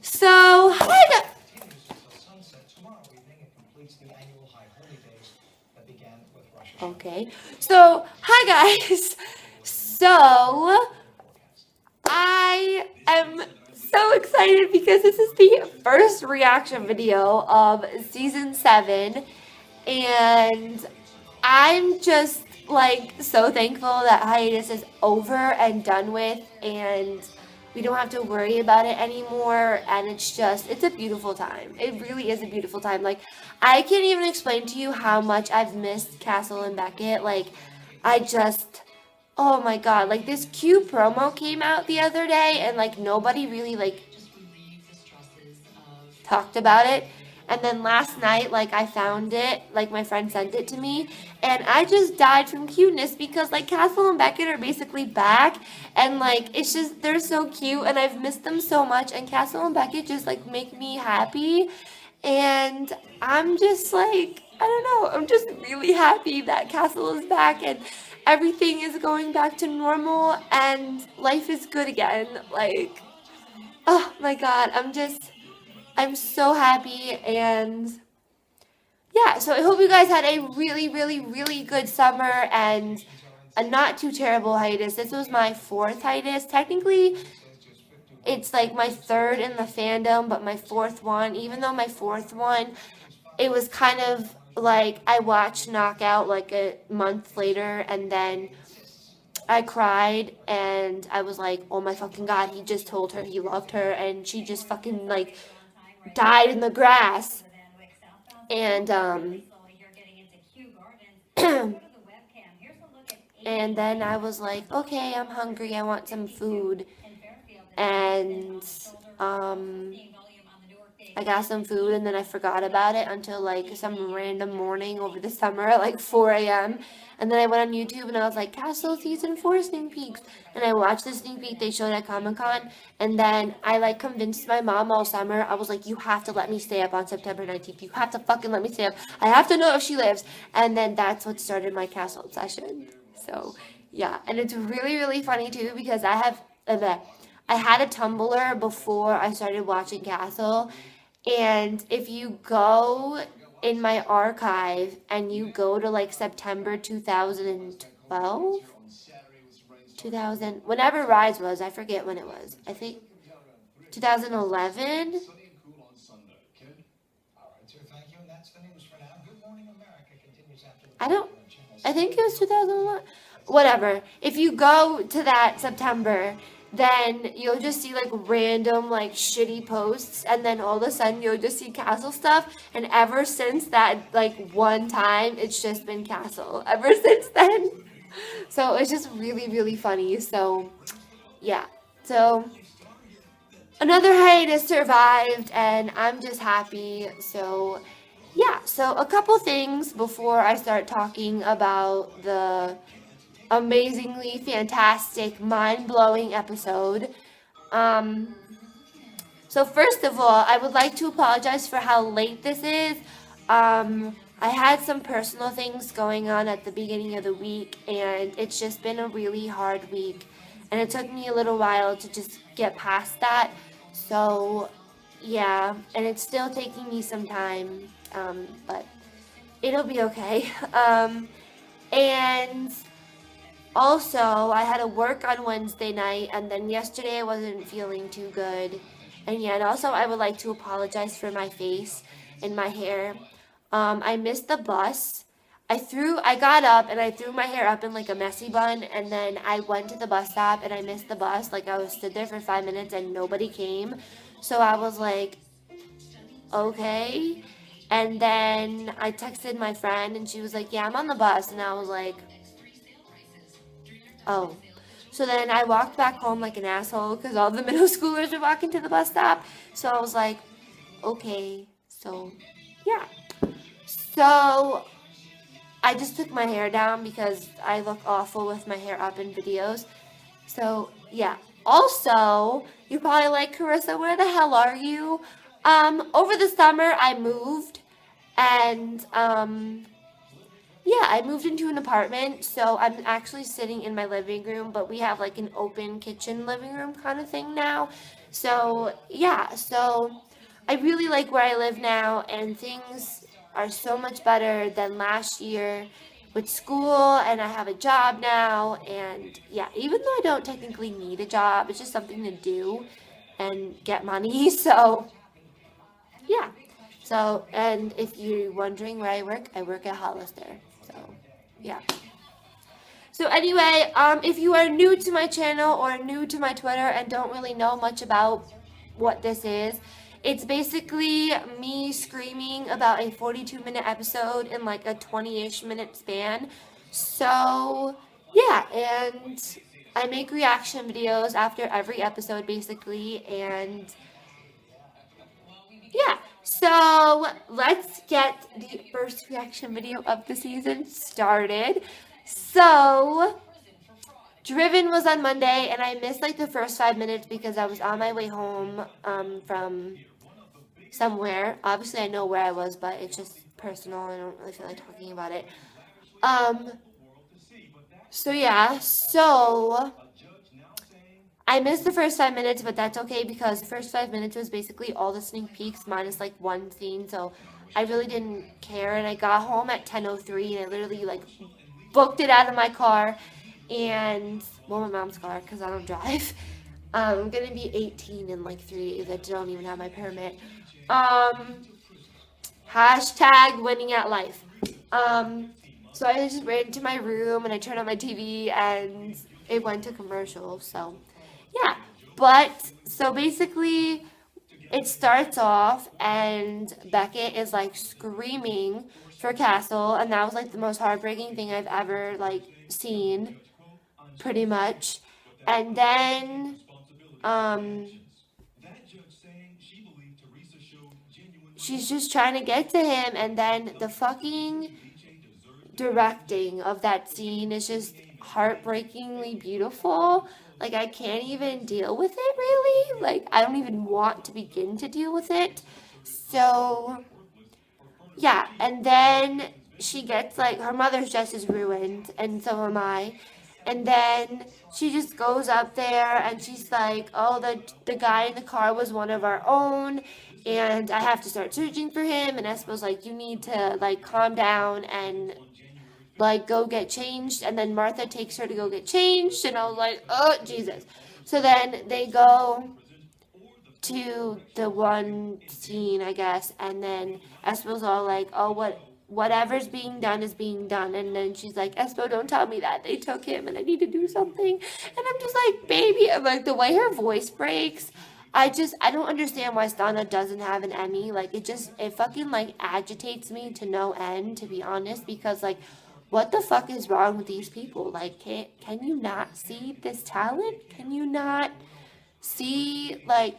So, hi Okay. So, hi guys. So, I am so excited because this is the first reaction video of season 7, and I'm just like so thankful that hiatus is over and done with, and we don't have to worry about it anymore. And it's a beautiful time. It really is a beautiful time. Like, I can't even explain to you how much I've missed Castle and Beckett. Like, I just, oh my god, like this cute promo came out the other day, and like nobody really like talked about it. And then last night, like, I found it, like, my friend sent it to me, and I just died from cuteness because, like, Castle and Beckett are basically back, and, like, it's just, they're so cute, and I've missed them so much, and Castle and Beckett just, like, make me happy, and I'm just, like, I don't know, I'm just really happy that Castle is back, and everything is going back to normal, and life is good again. Like, oh my god, I'm so happy, and yeah, so I hope you guys had a really, really, really good summer and a not too terrible hiatus. This was my 4th hiatus. Technically, it's like my 3rd in the fandom, but my 4th one, even though my 4th one, it was kind of like I watched Knockout like a month later, and then I cried, and I was like, oh my fucking god, he just told her he loved her, and she just fucking like died in the grass. And and then I was like, okay, I'm hungry, I want some food. And I got some food, and then I forgot about it until like some random morning over the summer at like 4 a.m. And then I went on YouTube and I was like, Castle Season 4 sneak peeks. And I watched the sneak peek they showed at Comic-Con. And then I like convinced my mom all summer. I was like, you have to let me stay up on September 19th. You have to fucking let me stay up. I have to know if she lives. And then that's what started my Castle obsession. So, yeah. And it's really, really funny too because I had a Tumblr before I started watching Castle. And if you go in my archive and you go to like September 2012, 2000, whenever Rise was, I forget when it was. I think 2011. I don't, I think it was 2011. Whatever. If you go to that September, then you'll just see like random like shitty posts, and then all of a sudden you'll just see Castle stuff, and ever since that like one time it's just been Castle ever since then. So it's just really, really funny. So yeah, so another hiatus survived, and I'm just happy. So yeah, so a couple things before I start talking about the amazingly fantastic, mind-blowing episode. So first of all, I would like to apologize for how late this is. I had some personal things going on at the beginning of the week, and it's just been a really hard week, and it took me a little while to just get past that. So yeah, and it's still taking me some time, but it'll be okay. And also, I had to work on Wednesday night, and then yesterday I wasn't feeling too good. And yeah, and also I would like to apologize for my face and my hair. I missed the bus. I got up and I threw my hair up in like a messy bun, and then I went to the bus stop and I missed the bus. Like, I was stood there for 5 minutes and nobody came. So I was like, okay. And then I texted my friend and she was like, yeah, I'm on the bus. And I was like, oh. So then I walked back home like an asshole because all the middle schoolers were walking to the bus stop. So I was like, okay. So, yeah. So I just took my hair down because I look awful with my hair up in videos. So, yeah. Also, you're probably like, Carissa, where the hell are you? Over the summer, I moved. And, yeah, I moved into an apartment, so I'm actually sitting in my living room, but we have like an open kitchen living room kind of thing now. So, yeah, so I really like where I live now, and things are so much better than last year with school, and I have a job now, and yeah, even though I don't technically need a job, it's just something to do and get money, so yeah. So, and if you're wondering where I work at Hollister, so yeah. So anyway, if you are new to my channel or new to my Twitter and don't really know much about what this is, it's basically me screaming about a 42-minute episode in like a 20-ish minute span. So yeah, and I make reaction videos after every episode basically, and yeah. So let's get the first reaction video of the season started. So Driven was on Monday, and I missed like the first 5 minutes because I was on my way home from somewhere. Obviously, I know where I was, but it's just personal. I don't really feel like talking about it. Um, so yeah, so I missed the first 5 minutes, but that's okay because the first 5 minutes was basically all the sneak peeks minus like one scene. So I really didn't care, and I got home at 10:03, and I literally like booked it out of my car. And, well, my mom's car, because I don't drive. I'm going to be 18 in like 3 days. I don't even have my permit. Hashtag winning at life. So I just ran into my room and I turned on my TV and it went to commercial. So, yeah. But, so basically, it starts off and Beckett is like screaming for Castle. And that was like the most heartbreaking thing I've ever like seen. Pretty much. And then she's just trying to get to him, and then the fucking directing of that scene is just heartbreakingly beautiful. Like, I can't even deal with it, really. Like, I don't even want to begin to deal with it. So yeah, and then she gets like, her mother's dress is ruined, and so am I. And then she just goes up there and she's like, oh, the guy in the car was one of our own, and I have to start searching for him. And Espo's like, you need to like calm down and like go get changed. And then Martha takes her to go get changed, and I was like, oh, Jesus. So then they go to the one scene, I guess, and then Espo's all like, oh, whatever's being done is being done. And then she's like, Espo, don't tell me that. They took him and I need to do something. And I'm just like, baby. I'm like, the way her voice breaks, I don't understand why Stana doesn't have an Emmy. Like, it fucking like agitates me to no end, to be honest, because like, what the fuck is wrong with these people? Like, can you not see this talent? Can you not see, like,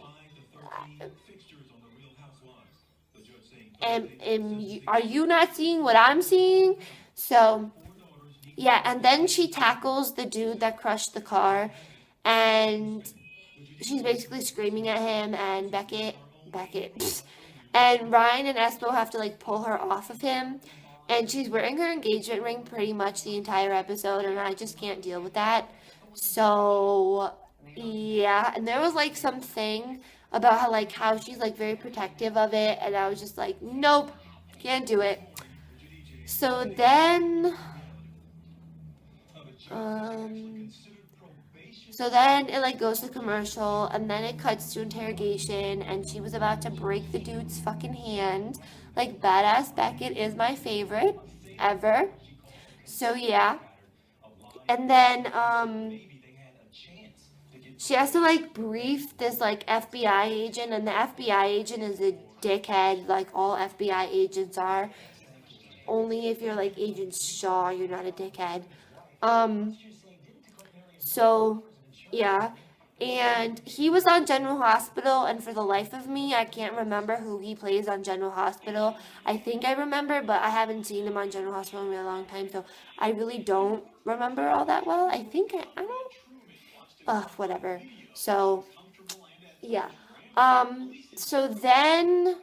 are you not seeing what I'm seeing? So, yeah, and then she tackles the dude that crushed the car, and she's basically screaming at him, and Beckett, and Ryan and Espo have to, like, pull her off of him, and she's wearing her engagement ring pretty much the entire episode, and I just can't deal with that. So, yeah, and there was, like, something about how she's like very protective of it, and I was just like, nope, can't do it. So then it like goes to commercial, and then it cuts to interrogation, and she was about to break the dude's fucking hand. Like, badass Beckett is my favorite ever. So yeah. And then she has to like brief this like FBI agent, and the FBI agent is a dickhead, like all FBI agents are. Only if you're like Agent Shaw, you're not a dickhead. So yeah, and he was on General Hospital, and for the life of me, I can't remember who he plays on General Hospital. I think I remember, but I haven't seen him on General Hospital in a really long time, so I really don't remember all that well. I think I don't. Whatever. So, yeah. So then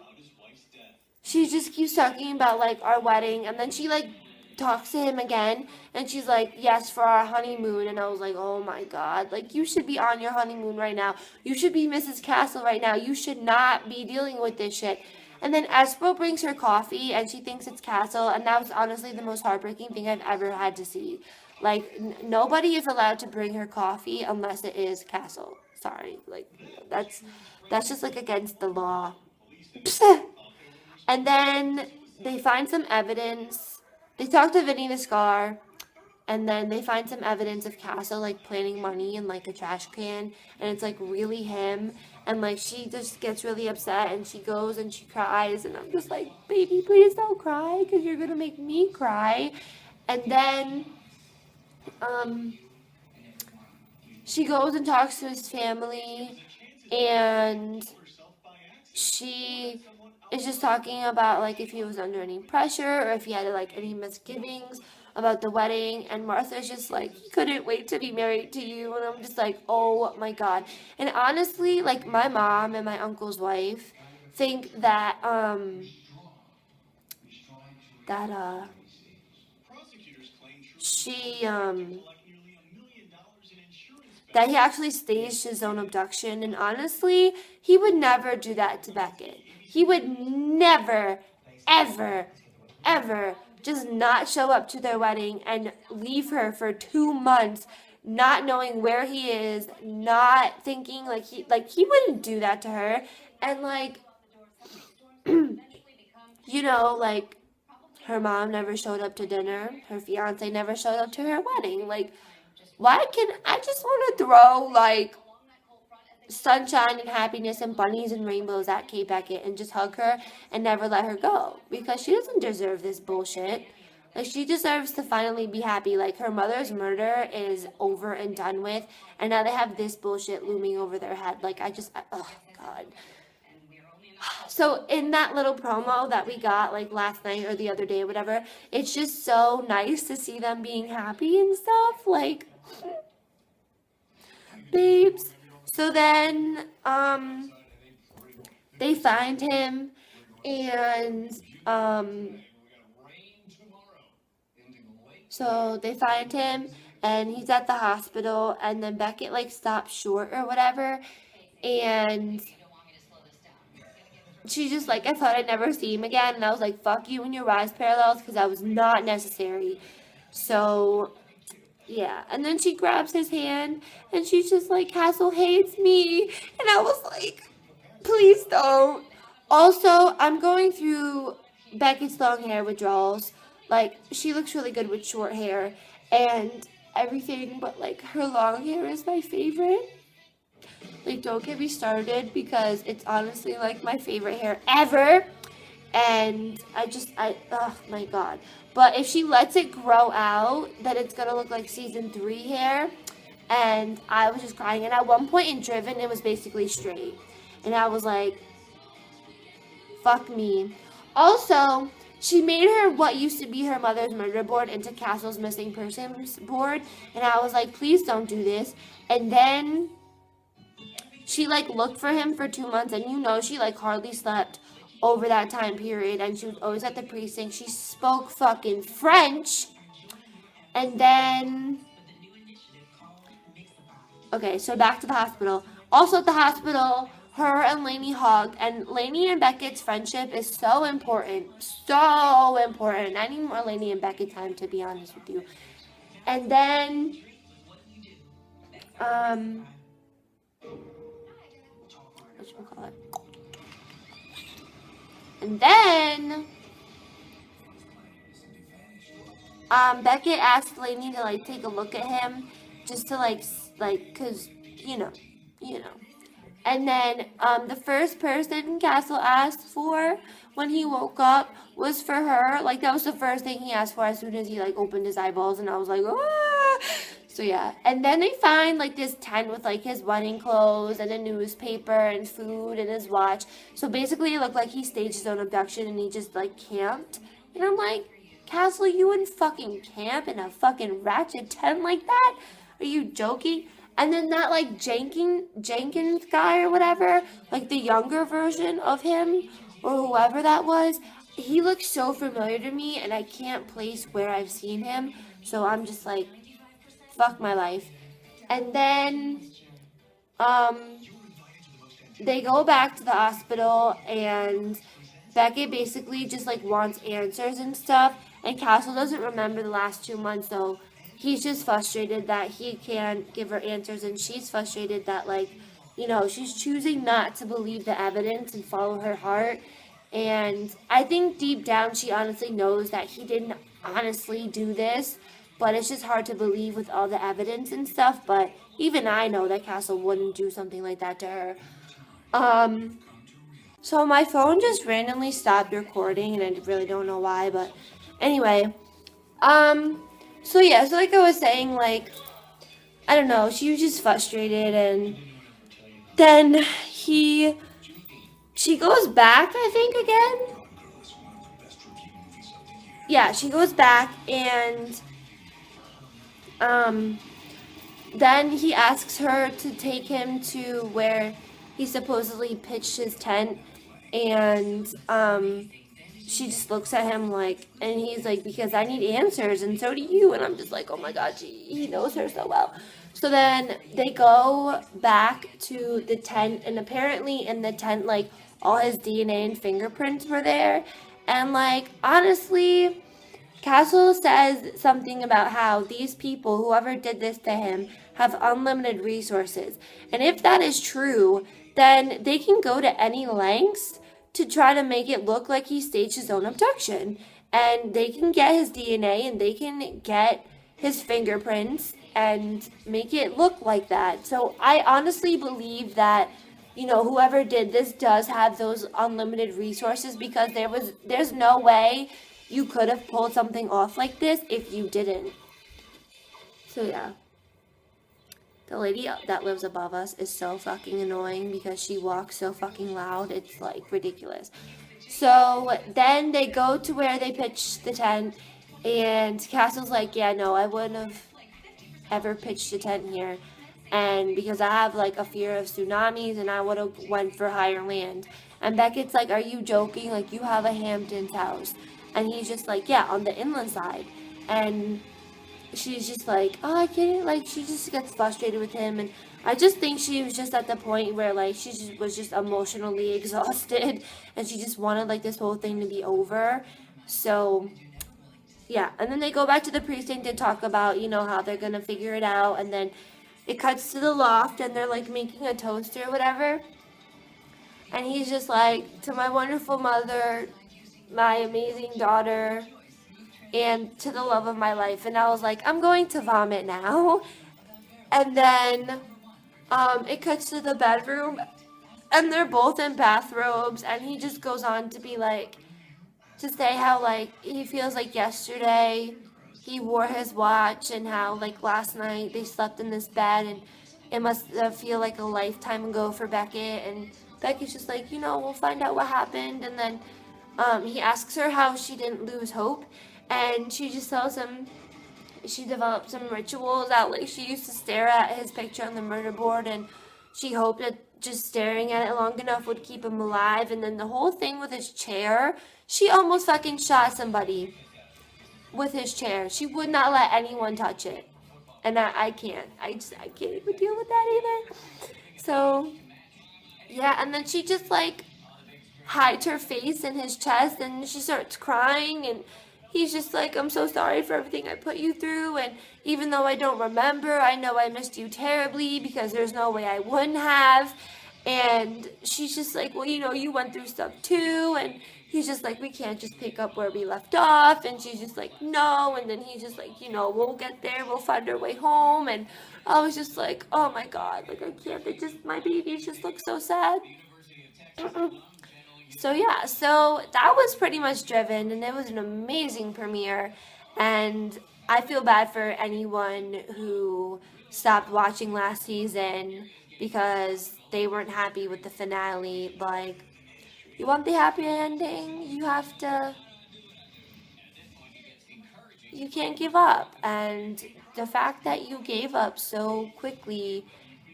she just keeps talking about, like, our wedding, and then she, like, talks to him again, and she's like, yes, for our honeymoon. And I was like, oh my god, like, you should be on your honeymoon right now. You should be Mrs. Castle right now. You should not be dealing with this shit. And then Espo brings her coffee, and she thinks it's Castle, and that was honestly the most heartbreaking thing I've ever had to see. Like, nobody is allowed to bring her coffee unless it is Castle. Sorry, like, that's just, like, against the law. And then they find some evidence. They talk to Vinny the Scar, and then they find some evidence of Castle, like, planting money in, like, a trash can, and it's, like, really him, and, like, she just gets really upset, and she goes and she cries, and I'm just like, baby, please don't cry, because you're gonna make me cry. And then, she goes and talks to his family, and she is just talking about, like, if he was under any pressure, or if he had, like, any misgivings about the wedding, and Martha's just like, he couldn't wait to be married to you, and I'm just like, oh my god. And honestly, like, my mom and my uncle's wife think that, that he actually staged his own abduction, and honestly, he would never do that to Beckett. He would never, ever, ever just not show up to their wedding and leave her for 2 months, not knowing where he is, not thinking, like, he wouldn't do that to her. And, like, you know, like, her mom never showed up to dinner, her fiance never showed up to her wedding. Like, why can I just want to throw, like, sunshine and happiness and bunnies and rainbows at Kate Beckett and just hug her and never let her go, because she doesn't deserve this bullshit. Like, she deserves to finally be happy. Like, her mother's murder is over and done with, and now they have this bullshit looming over their head. Like, oh god. So in that little promo that we got, like, last night or the other day or whatever, it's just so nice to see them being happy and stuff. Like, babes. So then, they find him, and, so they find him, and he's at the hospital, and then Beckett, like, stops short or whatever, and she's just like, I thought I'd never see him again, and I was like, fuck you and your rise parallels, because that was not necessary. So, yeah, and then she grabs his hand, and she's just like, Castle hates me, and I was like, please don't. Also, I'm going through Beckett's long hair withdrawals. Like, she looks really good with short hair, and everything, but, like, her long hair is my favorite. Like, don't get me started, because it's honestly, like, my favorite hair ever, and oh my god. But if she lets it grow out, then it's gonna look like season 3 hair, and I was just crying. And at one point in Driven, it was basically straight, and I was like, fuck me. Also, she made her what used to be her mother's murder board into Castle's missing persons board, and I was like, please don't do this. And then she, like, looked for him for 2 months, and you know, she, like, hardly slept over that time period, and she was always at the precinct. She spoke fucking French. And then, okay, so back to the hospital. Also at the hospital, her and Lainey hugged, and Lainey and Beckett's friendship is so important. So important. I need more Lainey and Beckett time, to be honest with you. And then, whatchamacallit? And then, Beckett asked Lainey to, like, take a look at him, just to, like, cause, you know. And then, the first person Castle asked for when he woke up was for her. Like, that was the first thing he asked for as soon as he, like, opened his eyeballs, and I was like, ah! So, yeah. And then they find, like, this tent with, like, his wedding clothes and a newspaper and food and his watch. So, basically, it looked like he staged his own abduction and he just, like, camped. And I'm like, Castle, you wouldn't fucking camp in a fucking ratchet tent like that? Are you joking? And then that, like, Jenkins guy or whatever, like, the younger version of him, or whoever that was, he looks so familiar to me, and I can't place where I've seen him, so I'm just like, fuck my life. And then, um, they go back to the hospital, and Beckett basically just like wants answers and stuff, and Castle doesn't remember the last 2 months, so he's just frustrated that he can't give her answers, and she's frustrated that, like, she's choosing not to believe the evidence and follow her heart. And I think deep down she honestly knows that he didn't honestly do this, but it's just hard to believe with all the evidence and stuff. But even I know that Castle wouldn't do something like that to her. Um, so my phone just randomly stopped recording, and I really don't know why, but anyway. Um, so yeah, so like I was saying, like, I don't know, she was just frustrated, and then she goes back, I think, again. Yeah, she goes back, and um, then he asks her to take him to where he supposedly pitched his tent, and she just looks at him like, and he's like, because I need answers, and so do you. And I'm just like, oh my god, he knows her so well. So then they go back to the tent, and apparently in the tent, like, all his DNA and fingerprints were there. And, like, honestly, Castle says something about how these people, whoever did this to him, have unlimited resources. And if that is true, then they can go to any lengths to try to make it look like he staged his own abduction. And they can get his DNA, and they can get his fingerprints and make it look like that. So I honestly believe that, whoever did this does have those unlimited resources, because there's no way you could have pulled something off like this if you didn't. So yeah. The lady that lives above us is so fucking annoying because she walks so fucking loud. It's like ridiculous. So then they go to where they pitched the tent, and Castle's like, yeah, no, I wouldn't have ever pitched a tent here. And because I have like a fear of tsunamis, and I would have went for higher land. And Beckett's like, are you joking? Like, you have a Hamptons house. And he's just like, yeah, on the inland side. And she's just like, oh, I can't, like, she just gets frustrated with him. And I just think she was just at the point where, like, she was just emotionally exhausted, and she just wanted, like, this whole thing to be over. So yeah, and then they go back to the precinct and talk about, how they're gonna figure it out. And then it cuts to the loft, and they're like making a toast or whatever, and he's just like, to my wonderful mother, my amazing daughter, and to the love of my life. And I was like, I'm going to vomit now. And then it cuts to the bedroom, and they're both in bathrobes, and he just goes on to be like, to say how, like, he feels like yesterday he wore his watch, and how, like, last night they slept in this bed, and it must feel like a lifetime ago for Beckett. And Beckett's just like, we'll find out what happened. And then he asks her how she didn't lose hope, and she just tells him she developed some rituals that, like, she used to stare at his picture on the murder board, and she hoped that just staring at it long enough would keep him alive. And then the whole thing with his chair, she almost fucking shot somebody with his chair. She would not let anyone touch it. And I can't. I can't even deal with that either. So, yeah, and then she just, like, hides her face in his chest, and she starts crying, and he's just like, I'm so sorry for everything I put you through, and even though I don't remember, I know I missed you terribly, because there's no way I wouldn't have. And she's just like, well, you went through stuff too. And he's just like, we can't just pick up where we left off. And she's just like, no. And then he's just like, we'll get there, we'll find our way home. And I was just like, oh my god, like, I can't, my babies just look so sad. So yeah, so that was pretty much Driven, and it was an amazing premiere. And I feel bad for anyone who stopped watching last season because they weren't happy with the finale. Like, you want the happy ending, you can't give up. And the fact that you gave up so quickly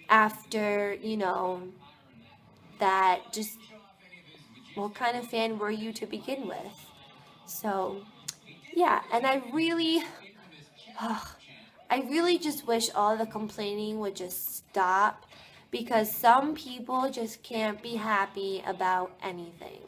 after, that just, what kind of fan were you to begin with? So, yeah, and I really just wish all the complaining would just stop, because some people just can't be happy about anything.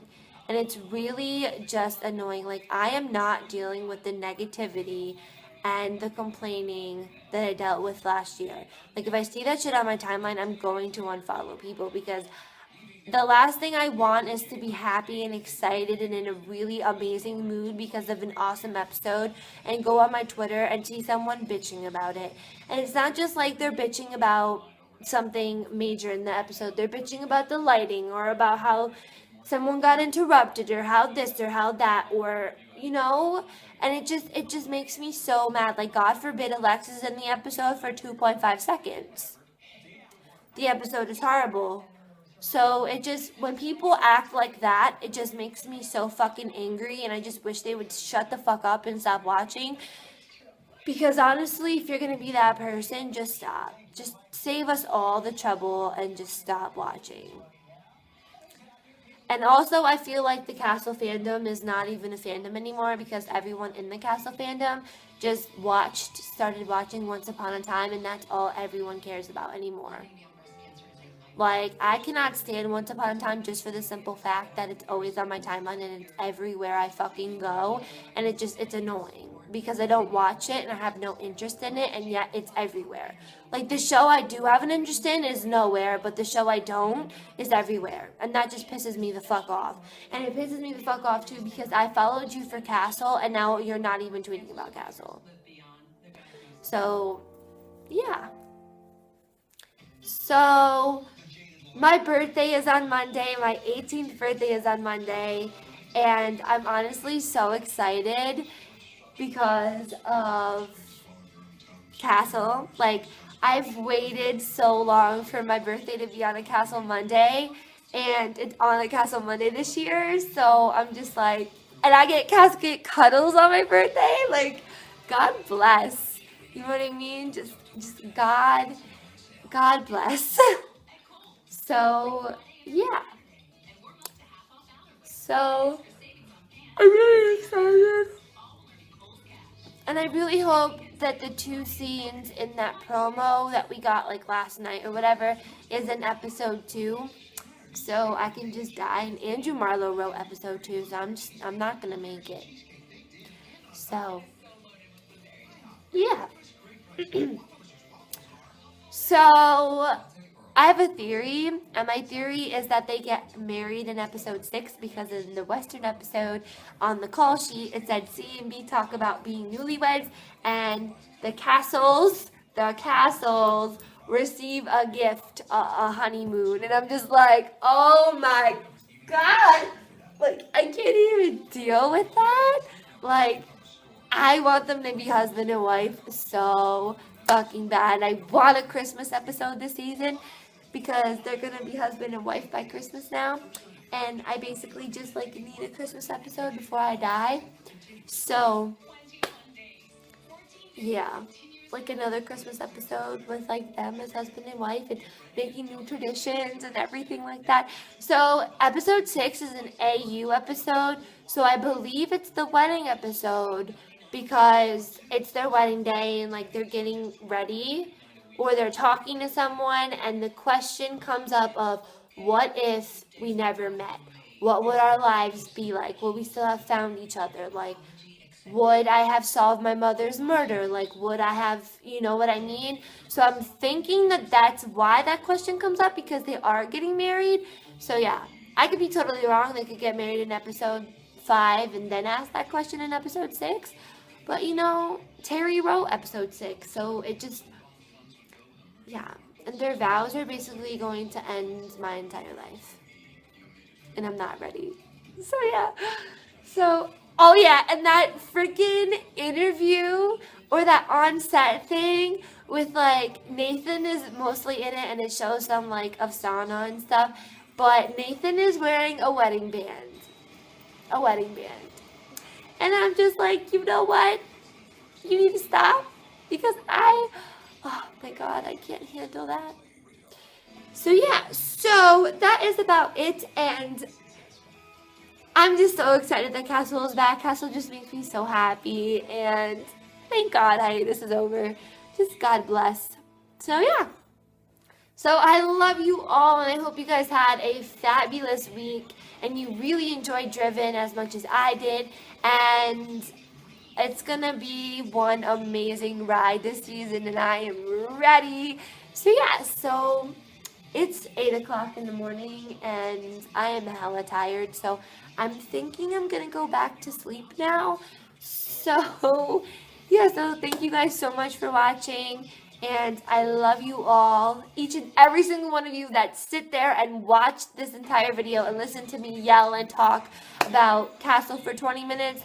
And it's really just annoying. Like, I am not dealing with the negativity and the complaining that I dealt with last year. Like, if I see that shit on my timeline, I'm going to unfollow people, because the last thing I want is to be happy and excited and in a really amazing mood because of an awesome episode and go on my Twitter and see someone bitching about it. And it's not just like they're bitching about something major in the episode. They're bitching about the lighting, or about how someone got interrupted, or how this or how that, or and it just makes me so mad. Like, God forbid Alexis in the episode for 2.5 seconds. The episode is horrible. So it just, when people act like that, it just makes me so fucking angry, and I just wish they would shut the fuck up and stop watching. Because honestly, if you're gonna be that person, just stop. Just save us all the trouble and just stop watching. And also, I feel like the Castle fandom is not even a fandom anymore, because everyone in the Castle fandom just started watching Once Upon a Time, and that's all everyone cares about anymore. Like, I cannot stand Once Upon a Time just for the simple fact that it's always on my timeline and it's everywhere I fucking go. And it's annoying because I don't watch it and I have no interest in it, and yet it's everywhere. Like, the show I do have an interest in is nowhere, but the show I don't is everywhere. And that just pisses me the fuck off. And it pisses me the fuck off too because I followed you for Castle and now you're not even tweeting about Castle. So, yeah. So, my birthday is on Monday. My 18th birthday is on Monday. And I'm honestly so excited because of Castle. Like, I've waited so long for my birthday to be on a Castle Monday. And it's on a Castle Monday this year. So I'm just like, and I get casket cuddles on my birthday. Like, God bless. You know what I mean? Just God bless. So, yeah. So, I'm really excited. And I really hope that the 2 scenes in that promo that we got like last night or whatever is in episode 2. So I can just die. And Andrew Marlowe wrote episode 2, so I'm not gonna make it. So, yeah. So, I have a theory, and my theory is that they get married in episode 6, because in the Western episode on the call sheet it said C and B talk about being newlyweds, and the castles receive a gift, a honeymoon, and I'm just like, oh my God, like, I can't even deal with that. Like, I want them to be husband and wife so fucking bad. I want a Christmas episode this season, because they're gonna be husband and wife by Christmas now, and I basically just like need a Christmas episode before I die. So, yeah, like another Christmas episode with like them as husband and wife and making new traditions and everything like that. So episode 6 is an AU episode, so I believe it's the wedding episode, because it's their wedding day and like they're getting ready, or they're talking to someone, and the question comes up of, what if we never met? What would our lives be like? Would we still have found each other? Like, would I have solved my mother's murder? Like, would I have, you know what I mean? So I'm thinking that that's why that question comes up, because they are getting married. So yeah, I could be totally wrong. They could get married in episode 5 and then ask that question in episode 6. But, Terry wrote episode 6, so it just, yeah. And their vows are basically going to end my entire life. And I'm not ready. So, yeah. So, oh, yeah. And that freaking interview, or that on-set thing with, like, Nathan is mostly in it, and it shows some, like, Afsana and stuff. But Nathan is wearing a wedding band. A wedding band. And I'm just like, you know what? You need to stop. Because oh my God, I can't handle that. So yeah, so that is about it. And I'm just so excited that Castle is back. Castle just makes me so happy, and thank God hiatus is over. Just God bless. So yeah. So I love you all, and I hope you guys had a fabulous week, and you really enjoyed Driven as much as I did, and it's gonna be one amazing ride this season, and I am ready. So yeah, so it's 8 o'clock in the morning, and I am hella tired, so I'm thinking I'm gonna go back to sleep now. So yeah, so thank you guys so much for watching, and I love you all, each and every single one of you that sit there and watch this entire video and listen to me yell and talk about Castle for 20 minutes.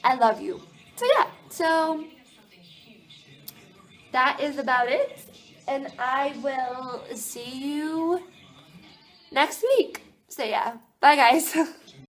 I love you. So yeah, so that is about it, and I will see you next week. So yeah, bye guys.